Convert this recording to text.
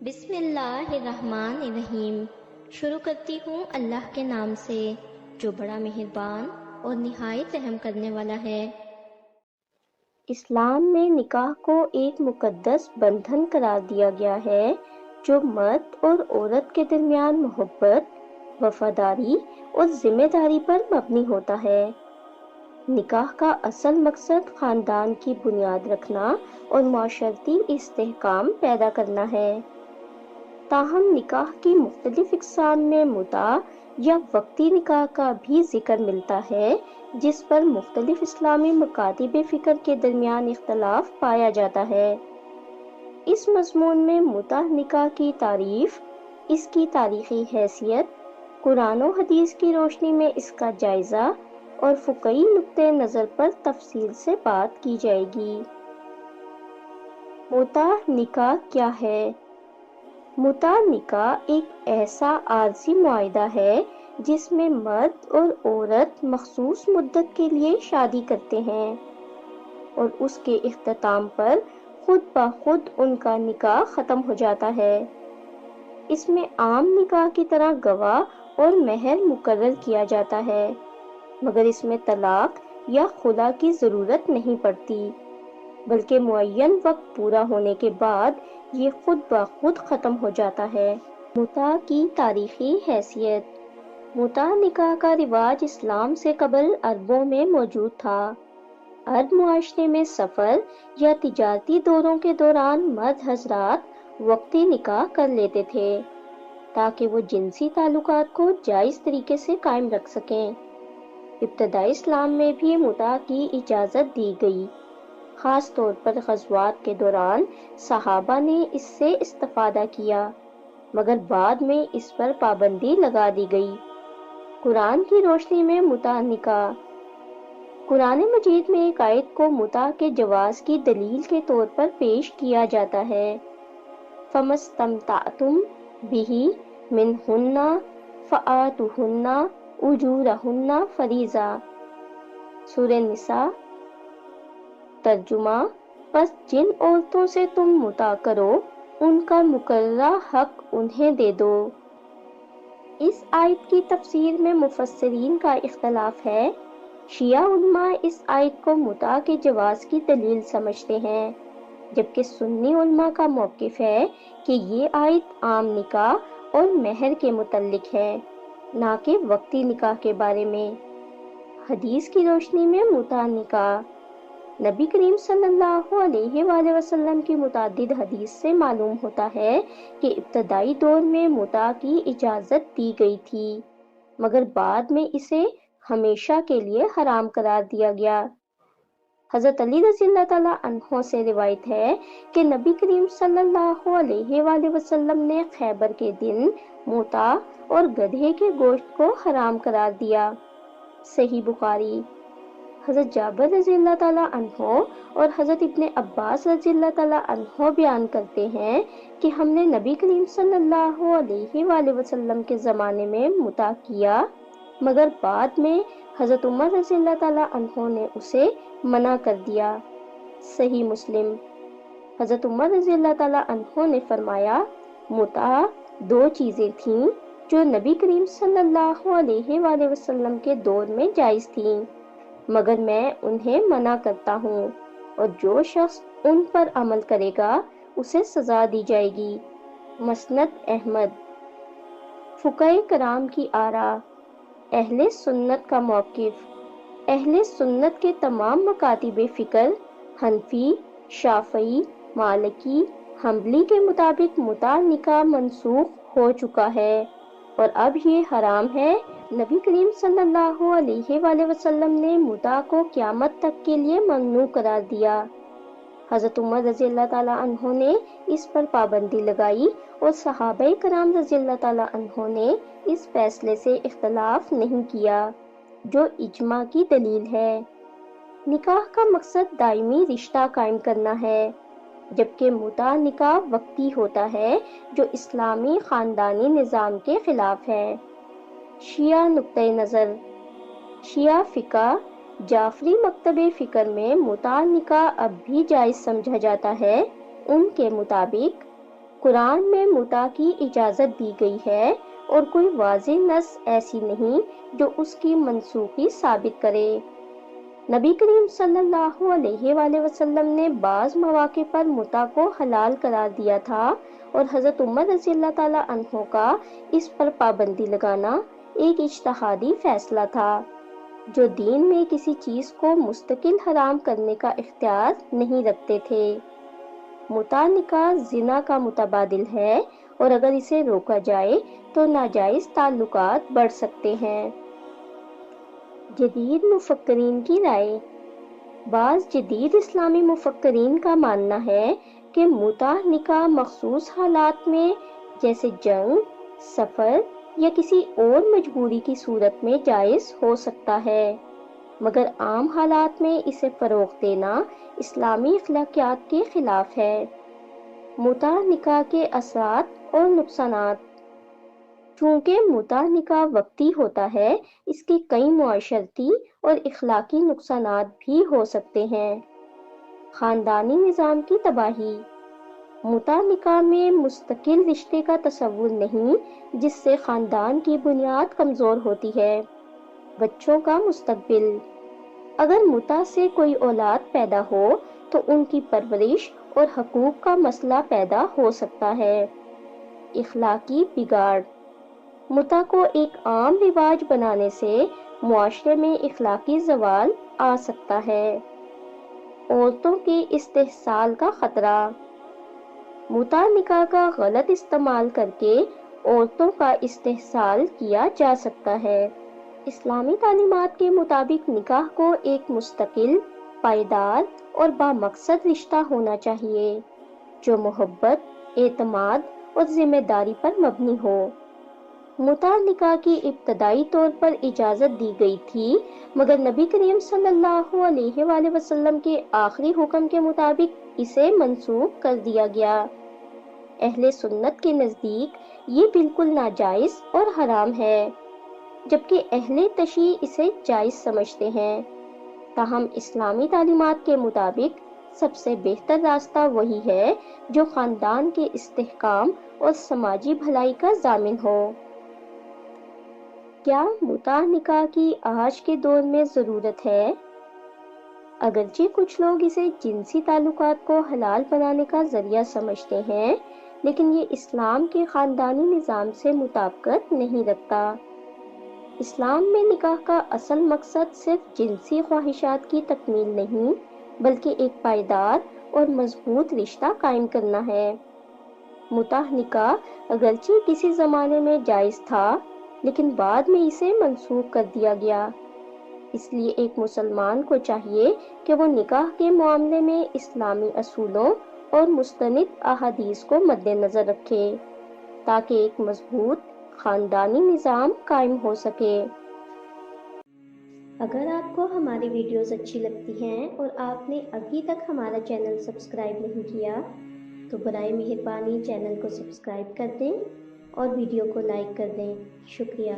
بسم اللہ الرحمن الرحیم۔ شروع کرتی ہوں اللہ کے نام سے جو بڑا مہربان اور نہایت رحم کرنے والا ہے۔ اسلام میں نکاح کو ایک مقدس بندھن قرار دیا گیا ہے جو مرد اور عورت کے درمیان محبت، وفاداری اور ذمہ داری پر مبنی ہوتا ہے۔ نکاح کا اصل مقصد خاندان کی بنیاد رکھنا اور معاشرتی استحکام پیدا کرنا ہے۔ تاہم نکاح کی مختلف اقسام میں متع یا وقتی نکاح کا بھی ذکر ملتا ہے جس پر مختلف اسلامی مکاتب فکر کے درمیان اختلاف پایا جاتا ہے۔ اس مضمون میں متع نکاح کی تعریف، اس کی تاریخی حیثیت، قرآن و حدیث کی روشنی میں اس کا جائزہ اور فقہی نقطہ نظر پر تفصیل سے بات کی جائے گی۔ متع نکاح کیا ہے؟ متع نکاح ایک ایسا عارضی معاہدہ ہے جس میں مرد اور عورت مخصوص مدت کے لیے شادی کرتے ہیں اور اس کے اختتام پر خود بخود ان کا نکاح ختم ہو جاتا ہے۔ اس میں عام نکاح کی طرح گواہ اور مہر مقرر کیا جاتا ہے، مگر اس میں طلاق یا خلا کی ضرورت نہیں پڑتی، بلکہ معین وقت پورا ہونے کے بعد یہ خود بخود ختم ہو جاتا ہے۔ متع کی تاریخی حیثیت۔ متع نکاح کا رواج اسلام سے قبل عربوں میں موجود تھا۔ عرب معاشرے میں سفر یا تجارتی دوروں کے دوران مرد حضرات وقتی نکاح کر لیتے تھے تاکہ وہ جنسی تعلقات کو جائز طریقے سے قائم رکھ سکیں۔ ابتدائی اسلام میں بھی متع کی اجازت دی گئی، خاص طور پر غزوات کے دوران صحابہ نے اس سے استفادہ کیا، مگر بعد میں اس پر پابندی لگا دی گئی۔ قرآن کی روشنی میں متع نکاح۔ قرآن مجید میں ایک آیت کو متع کے جواز کی دلیل کے طور پر پیش کیا جاتا ہے۔ فَمَا اسْتَمْتَعْتُمْ بِهِ مِنْهُنَّ فَآتُوهُنَّ أُجُورَهُنَّ فَرِیضَةً۔ سورہ نساء۔ ترجمہ: پس جن عورتوں سے تم متع کرو ان کا مقررہ حق انہیں دے دو۔ اس آیت کی تفسیر میں مفسرین کا اختلاف ہے۔ شیعہ علماء اس آیت کو متع کے جواز کی دلیل سمجھتے ہیں، جبکہ سنی علماء کا موقف ہے کہ یہ آیت عام نکاح اور مہر کے متعلق ہے، نہ کہ وقتی نکاح کے بارے میں۔ حدیث کی روشنی میں متع نکاح۔ نبی کریم صلی اللہ علیہ وآلہ وسلم کی متعدد حدیث سے معلوم ہوتا ہے کہ ابتدائی دور میں متع کی اجازت دی گئی تھی، مگر بعد میں اسے ہمیشہ کے لیے حرام قرار دیا گیا۔ حضرت علی رضی اللہ تعالیٰ عنہ سے روایت ہے کہ نبی کریم صلی اللہ علیہ وآلہ وسلم نے خیبر کے دن متع اور گدھے کے گوشت کو حرام قرار دیا۔ صحیح بخاری۔ حضرت جابر رضی اللہ تعالیٰ عنہ اور حضرت ابن عباس رضی اللہ تعالیٰ عنہ بیان کرتے ہیں کہ ہم نے نبی کریم صلی اللہ علیہ وآلہ وسلم کے زمانے میں متع کیا، مگر بعد میں حضرت عمر رضی اللہ تعالیٰ عنہ نے اسے منع کر دیا۔ صحیح مسلم۔ حضرت عمر رضی اللہ تعالیٰ عنہ نے فرمایا، متع دو چیزیں تھیں جو نبی کریم صلی اللہ علیہ وآلہ وسلم کے دور میں جائز تھیں، مگر میں انہیں منع کرتا ہوں، اور جو شخص ان پر عمل کرے گا اسے سزا دی جائے گی۔ مسند احمد۔ فقہائے کرام کی آراء۔ اہل سنت کا موقف۔ اہل سنت کے تمام مکاتب فکر حنفی، شافعی، مالکی، حنبلی کے مطابق متع نکاح منسوخ ہو چکا ہے اور اب یہ حرام ہے۔ نبی کریم صلی اللہ علیہ وآلہ وسلم نے متع کو قیامت تک کے لیے ممنوع قرار دیا۔ حضرت عمر رضی اللہ تعالیٰ عنہ نے اس پر پابندی لگائی اور صحابہ کرام رضی اللہ تعالیٰ عنہ نے اس فیصلے سے اختلاف نہیں کیا، جو اجماع کی دلیل ہے۔ نکاح کا مقصد دائمی رشتہ قائم کرنا ہے، جبکہ متع نکاح وقتی ہوتا ہے جو اسلامی خاندانی نظام کے خلاف ہے۔ شیعہ نقطۂ نظر۔ شیعہ فقہ جعفری مکتب فکر میں متع نکاح اب بھی جائز سمجھا جاتا ہے۔ ان کے مطابق قرآن میں متع کی اجازت دی گئی ہے اور کوئی واضح نص ایسی نہیں جو اس کی منسوخی ثابت کرے۔ نبی کریم صلی اللہ علیہ وآلہ وسلم نے بعض مواقع پر متع کو حلال قرار دیا تھا اور حضرت عمر رضی اللہ تعالی عنہ کا اس پر پابندی لگانا ایک اجتہادی فیصلہ تھا، جو دین میں کسی چیز کو مستقل حرام کرنے کا اختیار نہیں رکھتے تھے۔ متع نکاح زنا کا متبادل ہے اور اگر اسے روکا جائے تو ناجائز تعلقات بڑھ سکتے ہیں۔ جدید مفکرین کی رائے۔ بعض جدید اسلامی مفکرین کا ماننا ہے کہ متع نکاح مخصوص حالات میں جیسے جنگ، سفر یا کسی اور مجبوری کی صورت میں جائز ہو سکتا ہے، مگر عام حالات میں اسے فروغ دینا اسلامی اخلاقیات کے خلاف ہے۔ متع نکاح کے اثرات اور نقصانات۔ چونکہ متع نکاح وقتی ہوتا ہے، اس کے کئی معاشرتی اور اخلاقی نقصانات بھی ہو سکتے ہیں۔ خاندانی نظام کی تباہی۔ متع نکاح میں مستقل رشتے کا تصور نہیں، جس سے خاندان کی بنیاد کمزور ہوتی ہے۔ بچوں کا مستقبل۔ اگر متع سے کوئی اولاد پیدا ہو تو ان کی پرورش اور حقوق کا مسئلہ پیدا ہو سکتا ہے۔ اخلاقی بگاڑ۔ متع کو ایک عام رواج بنانے سے معاشرے میں اخلاقی زوال آ سکتا ہے۔ عورتوں کے استحصال کا خطرہ۔ متع نکاح کا غلط استعمال کر کے عورتوں کا استحصال کیا جا سکتا ہے۔ اسلامی تعلیمات کے مطابق نکاح کو ایک مستقل، پائیدار اور بامقصد رشتہ ہونا چاہیے، جو محبت، اعتماد اور ذمہ داری پر مبنی ہو۔ متع نکاح کی ابتدائی طور پر اجازت دی گئی تھی، مگر نبی کریم صلی اللہ علیہ وآلہ وسلم کے آخری حکم کے مطابق اسے منسوخ کر دیا گیا۔ اہل سنت کے نزدیک یہ بالکل ناجائز اور حرام ہے، جبکہ اہل تشیع اسے جائز سمجھتے ہیں۔ تاہم اسلامی تعلیمات کے مطابق سب سے بہتر راستہ وہی ہے جو خاندان کے استحکام اور سماجی بھلائی کا ضامن ہو۔ کیا متع نکاح کی آج کے دور میں ضرورت ہے؟ اگرچہ کچھ لوگ اسے جنسی تعلقات کو حلال بنانے کا ذریعہ سمجھتے ہیں، لیکن یہ اسلام کے خاندانی نظام سے مطابقت نہیں رکھتا۔ اسلام میں نکاح کا اصل مقصد صرف جنسی خواہشات کی تکمیل نہیں، بلکہ ایک پائیدار اور مضبوط رشتہ قائم کرنا ہے۔ متع نکاح اگرچہ کسی زمانے میں جائز تھا، لیکن بعد میں اسے منسوخ کر دیا گیا۔ اس لیے ایک مسلمان کو چاہیے کہ وہ نکاح کے معاملے میں اسلامی اصولوں اور مستند احادیث کو مد نظر رکھے، تاکہ ایک مضبوط خاندانی نظام قائم ہو سکے۔ اگر آپ کو ہماری ویڈیوز اچھی لگتی ہیں اور آپ نے ابھی تک ہمارا چینل سبسکرائب نہیں کیا تو برائے مہربانی چینل کو سبسکرائب کر دیں اور ویڈیو کو لائک کر دیں۔ شکریہ۔